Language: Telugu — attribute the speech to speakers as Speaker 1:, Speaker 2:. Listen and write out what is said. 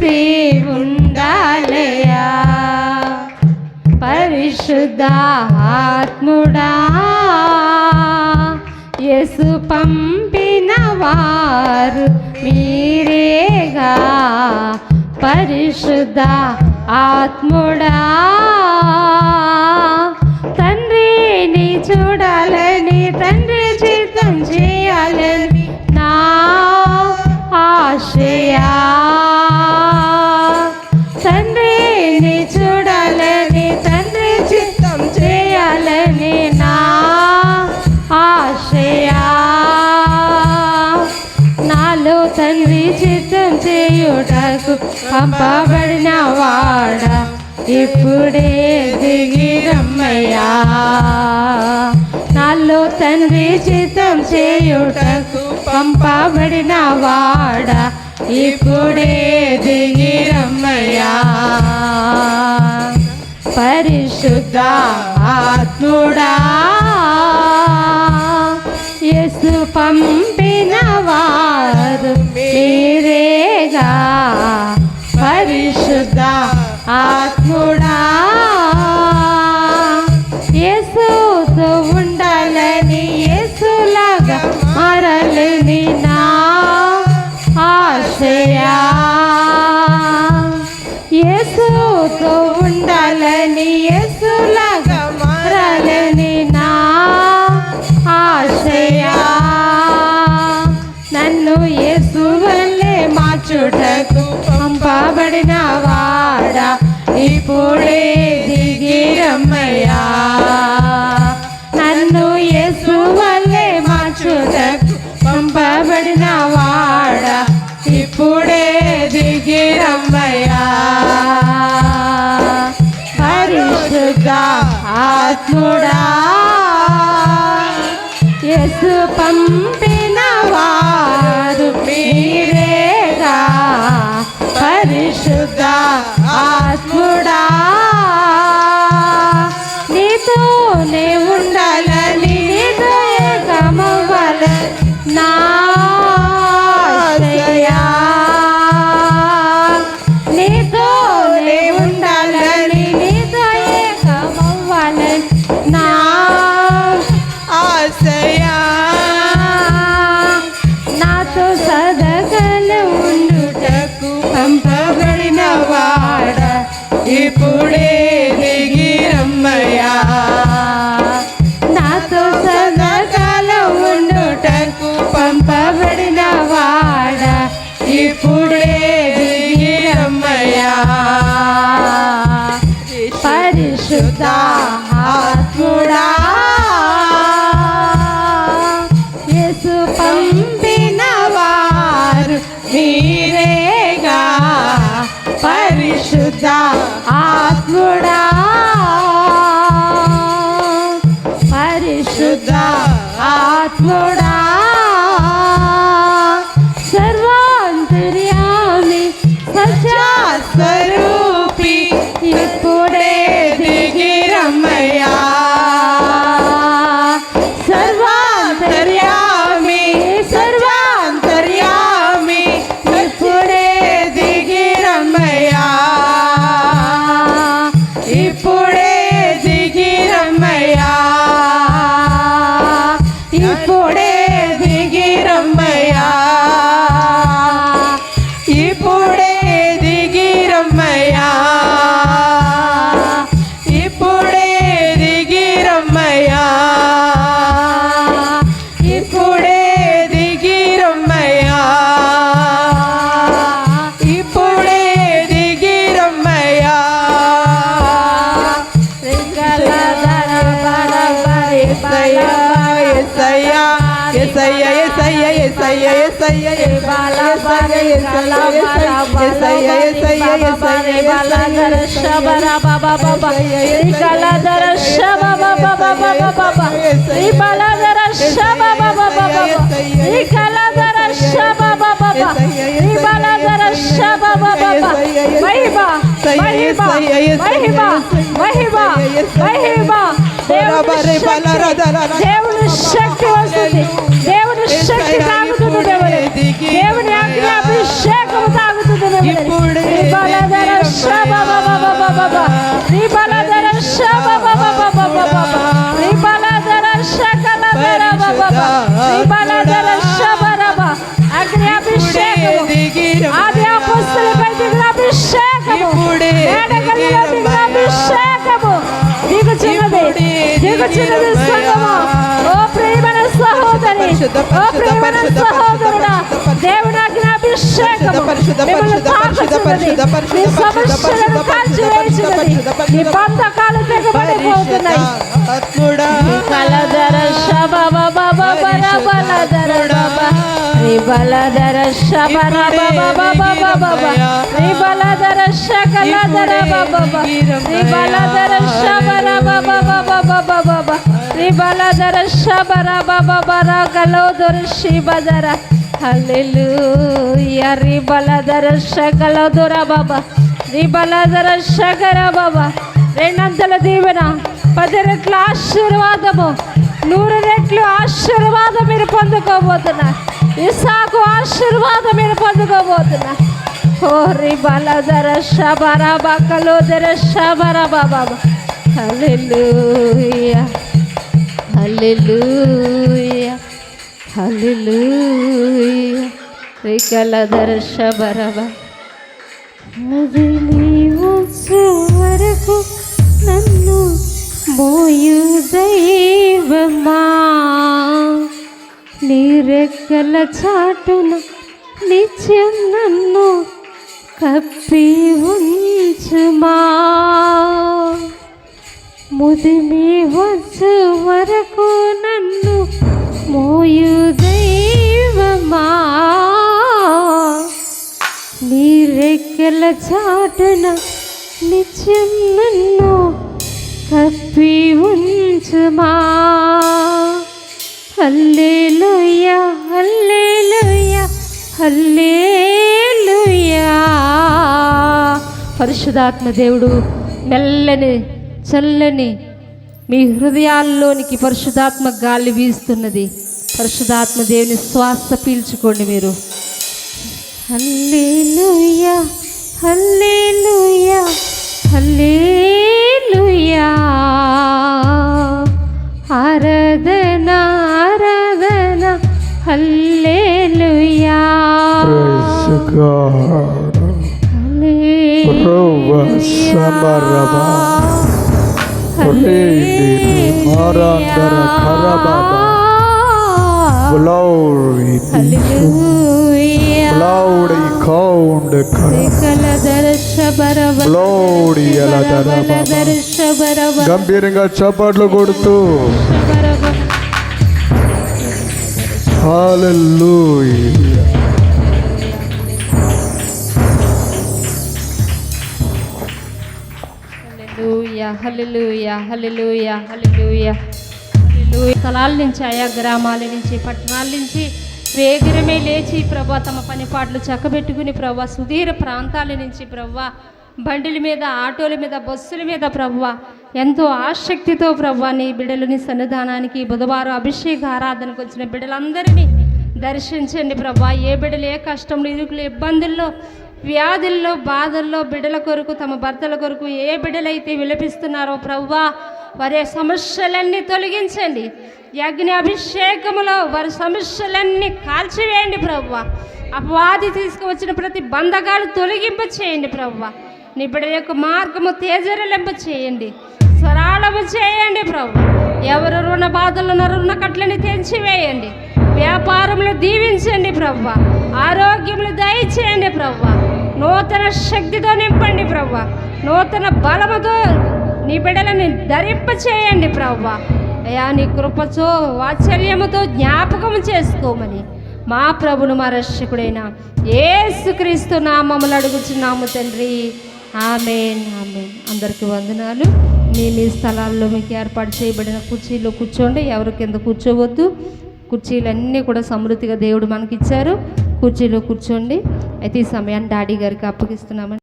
Speaker 1: కలిసి ఉండాలయా పరిశుద్ధ ఆత్ముడా యేసు పంపిన వారు మీరేగా పరిశుద్ధ ఆత్ముడా తండ్రిని చూడాలని తండ్రి చిత్తం చేయాలని నా ఆశయా తండ్రిని చూడాలని తండ్రి చిత్తం చేయాలని నా ఆశయా నాలో తండ్రి చిత్తం చేయుటకు పంపబడిన వాడా ఇప్పుడే దిగి రమ్మయ్యా నాలో తండ్రి చిత్తం చేయుటకు పంపబడిన వాడా ఇప్పుడే దిగి రమ్మయ్యా పరిశుద్ధ ఆత్ముడా యేసు పంపిన వారు మీరేగా పరిశుద్ధ ఆత్ముడా యేసుతో ఉండాలని యేసులాగా మారాలని నా ఆశయా యేసుతో ఉండాలని యేసులాగా మారాలని నా ఆశయా నన్ను యేసు వల్లే మార్చుటకు పంపబడిన వాడా ఇప్పుడే దిగి రమ్మయ్యా నన్ను యేసు వల్లే మార్చుటకు పంపబడిన వాడా ఇప్పుడే దిగి రమ్మయ్యా పరిశుద్ధ ఆత్ముడా యేసు పంపిన వారు మీరేగా పరిశుద్ధ ఆత్ముడా నీతోనే ఉండాలని నీతో ఏకమవ్వాలని నా ఆశయా నీతోనే ఉండాలని నీతో ఏకమవ్వాలని నా ఆశయా నాతో సదాకాలం ఉండుటకు పంపబడిన వాడా ఇప్పుడే దిగి రమ్మయ్యా నాతో సదాకాలం ఉండుటకు పంపబడిన వాడా ఇప్పుడే దిగి రమ్మయ్యా పరిశుద్ధ ఆత్ముడా యేసు పంపిన వారు మీరేగా పరిశుద్ధ ఆత్ముడా పరిశుద్ధ ఆత్ముడా సర్వాంతర్యామి సత్యస్వరూపి ఇప్పుడే దిగి రమ్మయ్యా సర్వాంతర్యామి సర్వాంతర్యామి ఇప్పుడే దిగి రమ్మయ్యా ఇప్పుడే దిగి రమ్మయ్యా ఇప్పుడే దిగి రమ్మయ్యా ఇప్పుడే దిగి రమ్మయ్యా ఇప్పుడే దిగి రమ్మయ్యా ఇప్పుడే దిగి రమ్మయ్యా ఇప్పుడే దిగి రమ్మయ్యా యేసయ్యా యేసయ్యా యేసయ్యా యేసయ్యా యేసయ్యా
Speaker 2: దేవుని శక్తి వస్తుంది, దేవుని శక్తి తాగుతుంది, దేవుని ఆజ్ఞ అభిషేకం తాగుతుంది.
Speaker 1: ఇప్పుడే
Speaker 2: బలధర శబబబబబబబ నీ బలధర శబబబబబబబ నీ బలధర శకలబరబబబ నీ బలధర శబరబ అగ్ని అభిషేకము ఆది అపోస్తలులపై దిగిన అభిషేకము మేడగలిలో దిగిన అభిషేకము దిగుచున్నది సంగమా ఓ ప్రియమైన సహోదరి ఓ ప్రియమైన సహోదరుడా దేవుని అగ్ని అభిషేకము మిమ్మల్ని తాకుచున్నది నీ సమస్యలను కాల్చివేయుచున్నది నీ బంధకాలు తెగబడిపోతున్నాయి బలధర శబబబబబబలధర బలధర శబరబబబబబబ నీ బలధర శకలధర బబబ నీ బలధర శబరబబబబబబ నీ బలధర శబరబబబర గలోదర శిబధర హల్లెలూయా నీ బలధర శకలధర బబ నీ బలధర శకర బబ రెండంతల దీవెన 10 రెట్ల ఆశీర్వాదము 100 రెట్లు ఆశీర్వాదం మీరు పొందుకోబోతున్నారు ఇస్సాకు ఆశీర్వాదం మీరు పొందుకోబోతున్నారు ఓరి బలధర శబర బకలోదర శబర బాబా హల్లెలూయా హల్లెలూయా హల్లెలూయా రికలధర శబర వచ్చు వరకు నన్ను మోయు దైవమా నీ రెక్కల చాటున నిత్యం నన్ను కప్పి ఉంచుమా ముదిమి వచ్చు వరకు నన్ను మోయు దైవమా నీ రెక్కల చాటున నిత్యం నన్ను కప్పి ఉంచుమా హల్లెలూయా హల్లెలూయా హల్లెలూయా పరిశుద్ధాత్మ దేవుడు మెల్లని చల్లని మీ హృదయాల్లోనికి పరిశుద్ధాత్మ గాలి వీస్తున్నది పరిశుద్ధాత్మ దేవుని శ్వాస పీల్చుకోండి మీరు హల్లెలూయా హల్లెలూయా హల్లెలూయా ఆరాధన ఆరాధన హల్లెలూయా
Speaker 3: Praise God. Rova Samaraba. Oledi Marandara Karababa. Glory be to Glory count Glory Aladaraba. గంభీరంగా చప్పట్లు కొడుతూ Hallelujah.
Speaker 2: హల్లెలూయా హల్లెలూయా హల్లెలూయా హల్లెలూయా స్థలాల నుంచి ఆయా గ్రామాల నుంచి పట్టణాల నుంచి వేగరమే లేచి ప్రభా తమ పనిపాట్లు చక్కబెట్టుకుని ప్రభా సుదీర ప్రాంతాల నుంచి ప్రభా బండిల మీద ఆటోల మీద బస్సుల మీద ప్రభా ఎంతో ఆసక్తితో ప్రభా నీ బిడ్డలని సన్నిధానానికి బుధవారం అభిషేక ఆరాధనకు వచ్చిన బిడ్డలందరినీ దర్శించండి ప్రభా ఏ బిడ్డలు ఏ కష్టంలో ఇరుకులు ఇబ్బందుల్లో వ్యాధుల్లో బాధల్లో బిడ్డల కొరకు తమ భర్తల కొరకు ఏ బిడ్డలైతే విలపిస్తున్నారో ప్రవ్వా వారి సమస్యలన్నీ తొలగించండి యజ్ఞ అభిషేకములో వారి సమస్యలన్నీ కాల్చివేయండి ప్రవ్వా అపవాది తీసుకువచ్చిన ప్రతి బంధకాలు తొలగింప చేయండి ప్రవ్వా నీ బిడ్డల యొక్క మార్గము తేజరలింప చేయండి సరళము చేయండి ప్రవ్వా ఎవరు రుణ బాధలు రుణ కట్లని తెంచివేయండి వ్యాపారంలో దీవించండి ప్రవ్వా ఆరోగ్యములు దయచేయండి ప్రవ్వా నూతన శక్తితో నింపండి ప్రవ్వా నూతన బలముతో నీ బిడ్డలని ధరింప చేయండి ప్రవ్వా అయ్యా నీ కృపతో వాత్సల్యముతో జ్ఞాపకము చేసుకోమని మా ప్రభును మా రక్షకుడైన యేసుక్రీస్తు నామములు అడుగుచున్నాము తండ్రి ఆమేన్ ఆమేన్ అందరికీ వందనాలు మీ స్థలాల్లో మీకు ఏర్పాటు చేయబడిన కుర్చీలో కూర్చోండి ఎవరి కింద కూర్చోవద్దు కుర్చీలన్నీ కూడా సమృద్ధిగా దేవుడు మనకిచ్చారు కుర్చీలో కూర్చోండి అయితే ఈ సమయాన్ని డాడీ గారికి అప్పగిస్తున్నామని